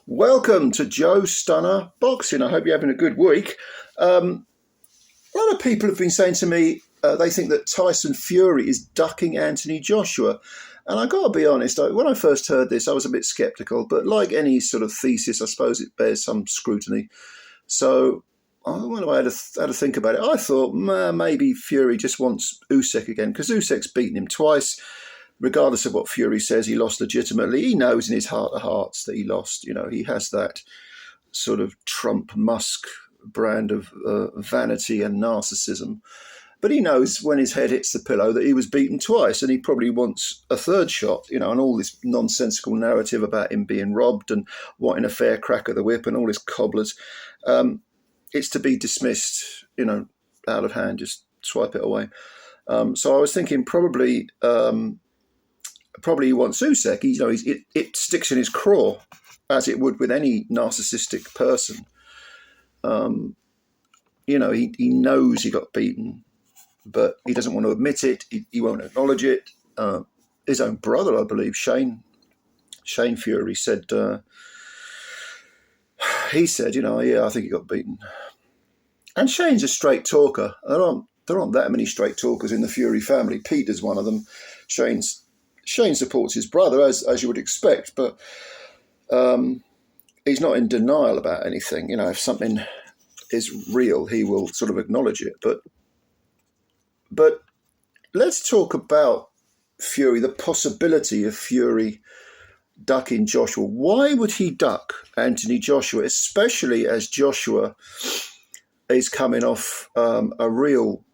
Welcome to Joe Stunner Boxing. I hope you're having a good week. A lot of people have been saying to me they think that Tyson Fury is ducking Anthony Joshua. And I got to be honest, when I first heard this, I was a bit sceptical. But like any sort of thesis, I suppose it bears some scrutiny. So when I had to think about it, I thought maybe Fury just wants Usyk again because Usyk's beaten him twice. Regardless of what Fury says, he lost legitimately. He knows in his heart of hearts that he lost. You know, he has that sort of Trump Musk brand of vanity and narcissism. But he knows when his head hits the pillow that he was beaten twice and he probably wants a third shot, you know, and all this nonsensical narrative about him being robbed and wanting a fair crack at the whip and all this cobblers. It's to be dismissed, you know, out of hand, just swipe it away. So I was thinking probably he wants Usyk. You know, it sticks in his craw, as it would with any narcissistic person. You know, he knows he got beaten, but he doesn't want to admit it. He won't acknowledge it. His own brother, I believe, Shane Fury, said, you know, yeah, I think he got beaten. And Shane's a straight talker. There aren't that many straight talkers in the Fury family. Peter's one of them. Shane supports his brother, as you would expect, but he's not in denial about anything. You know, if something is real, he will sort of acknowledge it. But let's talk about Fury, the possibility of Fury ducking Joshua. Why would he duck Anthony Joshua, especially as Joshua is coming off a real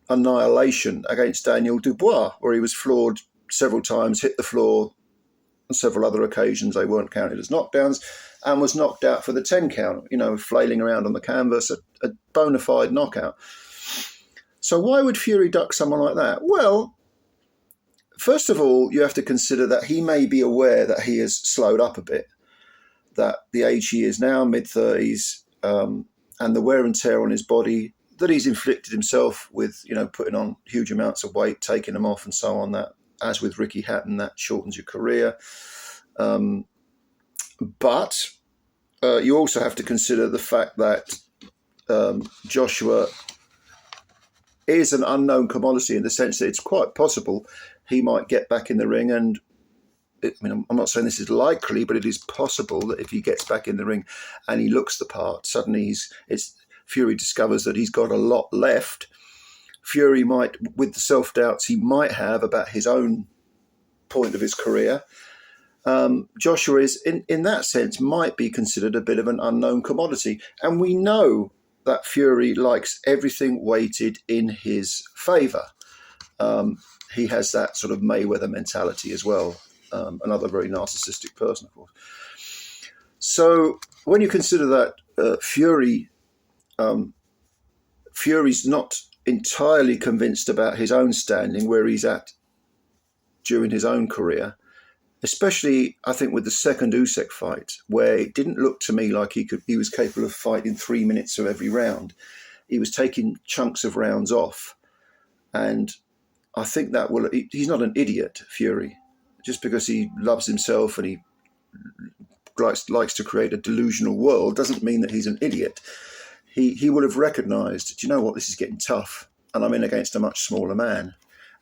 annihilation against Daniel Dubois, where he was floored several times, hit the floor on several other occasions. They weren't counted as knockdowns, and was knocked out for the 10 count, you know, flailing around on the canvas, a bona fide knockout. So why would Fury duck someone like that? Well, first of all, you have to consider that he may be aware that he has slowed up a bit, that the age he is now, mid-30s, and the wear and tear on his body that he's inflicted himself with, you know, putting on huge amounts of weight, taking them off and so on, that, as with Ricky Hatton, that shortens your career. But you also have to consider the fact that Joshua is an unknown commodity in the sense that it's quite possible he might get back in the ring. And I'm not saying this is likely, but it is possible that if he gets back in the ring and he looks the part, suddenly Fury discovers that he's got a lot left. Fury might, with the self-doubts he might have about his own point of his career, Joshua is, in that sense, might be considered a bit of an unknown commodity. And we know that Fury likes everything weighted in his favour. He has that sort of Mayweather mentality as well. Another very narcissistic person, of course. So when you consider that Fury's not entirely convinced about his own standing, where he's at during his own career, especially, I think, with the second Usyk fight, where it didn't look to me like he was capable of fighting 3 minutes of every round. He was taking chunks of rounds off. And I think he's not an idiot, Fury. Just because he loves himself and he likes to create a delusional world doesn't mean that he's an idiot. He would have recognised, do you know what, this is getting tough, and I'm in against a much smaller man,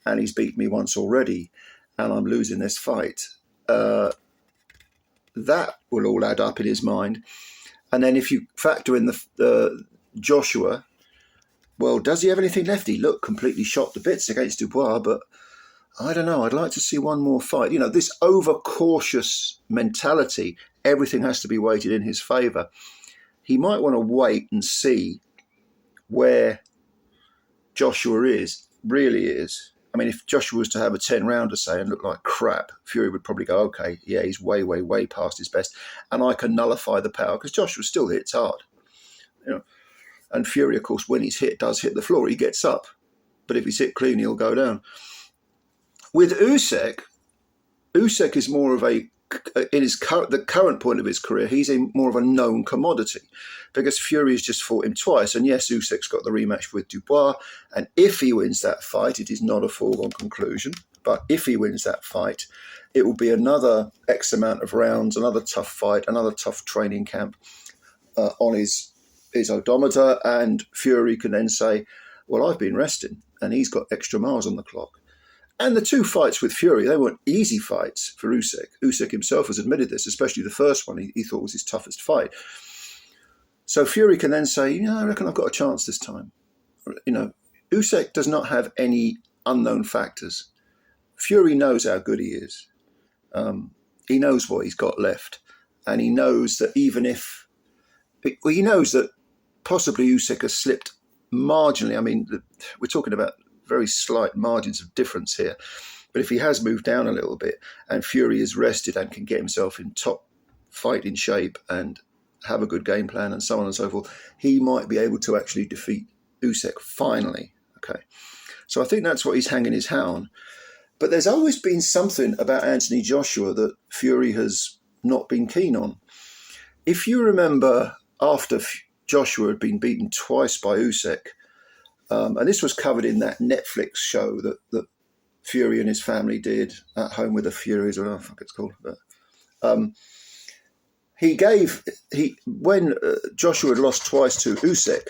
and he's beat me once already, and I'm losing this fight. That will all add up in his mind. And then if you factor in the Joshua, well, does he have anything left? He looked completely shot to bits against Dubois, but I don't know. I'd like to see one more fight. You know, this overcautious mentality, everything has to be weighted in his favour. He might want to wait and see where Joshua really is. I mean, if Joshua was to have a 10-rounder, say, and look like crap, Fury would probably go, okay, yeah, he's way, way, way past his best, and I can nullify the power, because Joshua still hits hard. You know, and Fury, of course, when he's does hit the floor, he gets up. But if he's hit clean, he'll go down. With Usyk is more of the current point of his career, he's more of a known commodity, because Fury has just fought him twice. And yes, Usyk's got the rematch with Dubois. And if he wins that fight, it is not a foregone conclusion. But if he wins that fight, it will be another X amount of rounds, another tough fight, another tough training camp on his odometer, and Fury can then say, well, I've been resting, and he's got extra miles on the clock. And the two fights with Fury, they weren't easy fights for Usyk. Usyk himself has admitted this, especially the first one he thought was his toughest fight. So Fury can then say, I reckon I've got a chance this time. Usyk does not have any unknown factors. Fury knows how good he is. He knows what he's got left. And he knows that he knows that possibly Usyk has slipped marginally. I mean, we're talking about very slight margins of difference here. But if he has moved down a little bit and Fury is rested and can get himself in top fighting shape and have a good game plan and so on and so forth, he might be able to actually defeat Usyk finally. Okay. So I think that's what he's hanging his hat on. But there's always been something about Anthony Joshua that Fury has not been keen on. If you remember, after Joshua had been beaten twice by Usyk, and this was covered in that Netflix show that Fury and his family did, At Home with the Furies, or whatever the fuck it's called. But, when Joshua had lost twice to Usyk,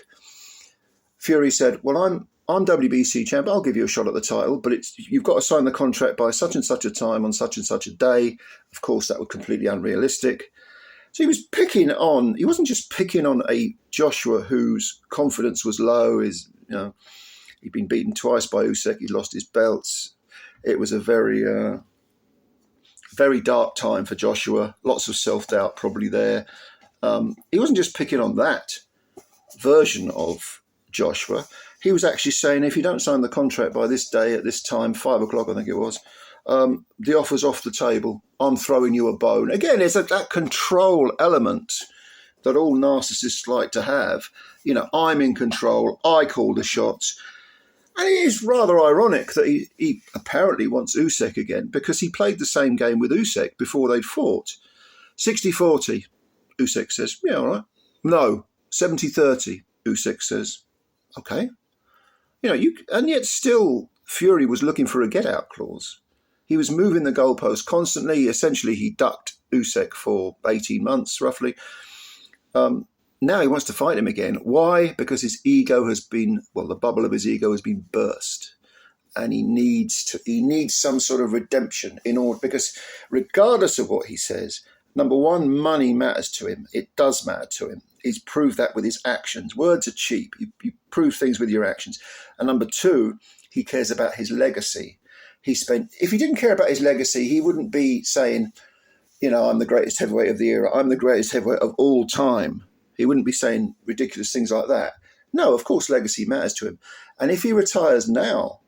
Fury said, well, I'm WBC champ, I'll give you a shot at the title, but you've got to sign the contract by such and such a time on such and such a day. Of course, that was completely unrealistic. So he wasn't just picking on a Joshua whose confidence was low. He'd been beaten twice by Usyk, he'd lost his belts. It was a very, very dark time for Joshua, lots of self-doubt probably there. He wasn't just picking on that version of Joshua. He was actually saying, if you don't sign the contract by this day at this time, 5 o'clock, I think it was, the offer's off the table. I'm throwing you a bone. Again, it's that control element that all narcissists like to have. I'm in control. I call the shots. And it is rather ironic that he apparently wants Usyk again, because he played the same game with Usyk before they'd fought. 60-40, Usyk says, yeah, all right. No, 70-30, Usyk says, okay. And yet still Fury was looking for a get-out clause. He was moving the goalpost constantly. Essentially, he ducked Usyk for 18 months, roughly. Now he wants to fight him again. Why? Because his ego has been, the bubble of his ego has been burst. And he needs some sort of redemption because regardless of what he says, number one, money matters to him. It does matter to him. He's proved that with his actions. Words are cheap. You prove things with your actions. And number two, he cares about his legacy. If he didn't care about his legacy, he wouldn't be saying, I'm the greatest heavyweight of the era. I'm the greatest heavyweight of all time. He wouldn't be saying ridiculous things like that. No, of course, legacy matters to him. And if he retires now,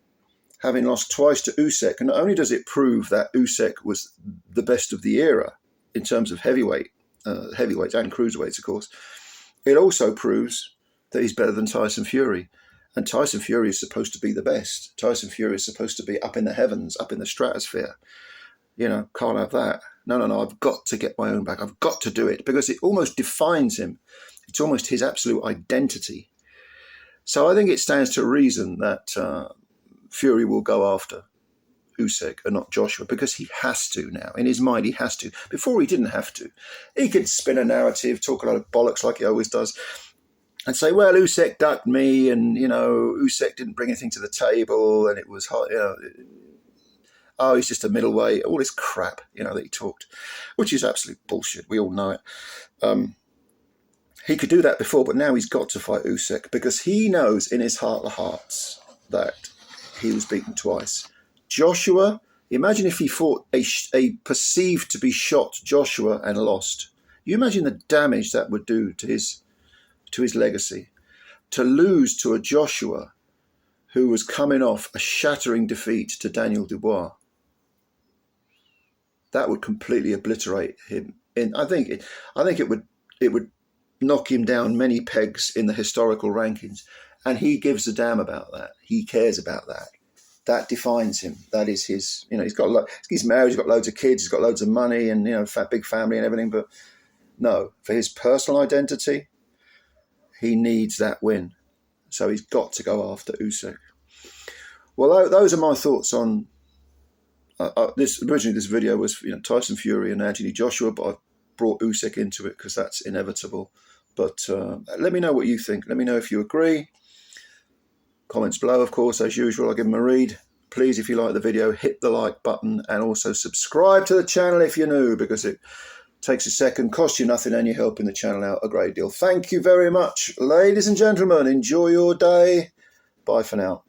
having lost twice to Usyk, and not only does it prove that Usyk was the best of the era in terms of heavyweights and cruiserweights, of course, it also proves that he's better than Tyson Fury. And Tyson Fury is supposed to be the best. Tyson Fury is supposed to be up in the heavens, up in the stratosphere. Can't have that. No, I've got to get my own back. I've got to do it because it almost defines him. It's almost his absolute identity. So I think it stands to reason that Fury will go after Usyk and not Joshua, because he has to now. In his mind, he has to. Before, he didn't have to. He could spin a narrative, talk a lot of bollocks like he always does, and say, well, Usyk ducked me, and, Usyk didn't bring anything to the table, and it was hot, he's just a middleweight, all this crap, that he talked, which is absolute bullshit. We all know it. He could do that before, but now he's got to fight Usyk because he knows in his heart of hearts that he was beaten twice. Joshua, imagine if he fought a perceived to be shot Joshua and lost. You imagine the damage that would do to his legacy. To lose to a Joshua who was coming off a shattering defeat to Daniel Dubois. That would completely obliterate him. I think it would knock him down many pegs in the historical rankings. And he gives a damn about that. He cares about that. That defines him. That is his, he's married, he's got loads of kids, he's got loads of money and, big family and everything. But no, for his personal identity, he needs that win. So he's got to go after Usyk. Well, those are my thoughts on Originally this video was Tyson Fury and Anthony Joshua, but I've brought Usyk into it because that's inevitable. But let me know what you think. Let me know if you agree. Comments below, of course, as usual. I'll give them a read. Please, if you like the video, hit the like button and also subscribe to the channel if you're new, because it takes a second, costs you nothing, and you're helping the channel out a great deal. Thank you very much, ladies and gentlemen. Enjoy your day. Bye for now.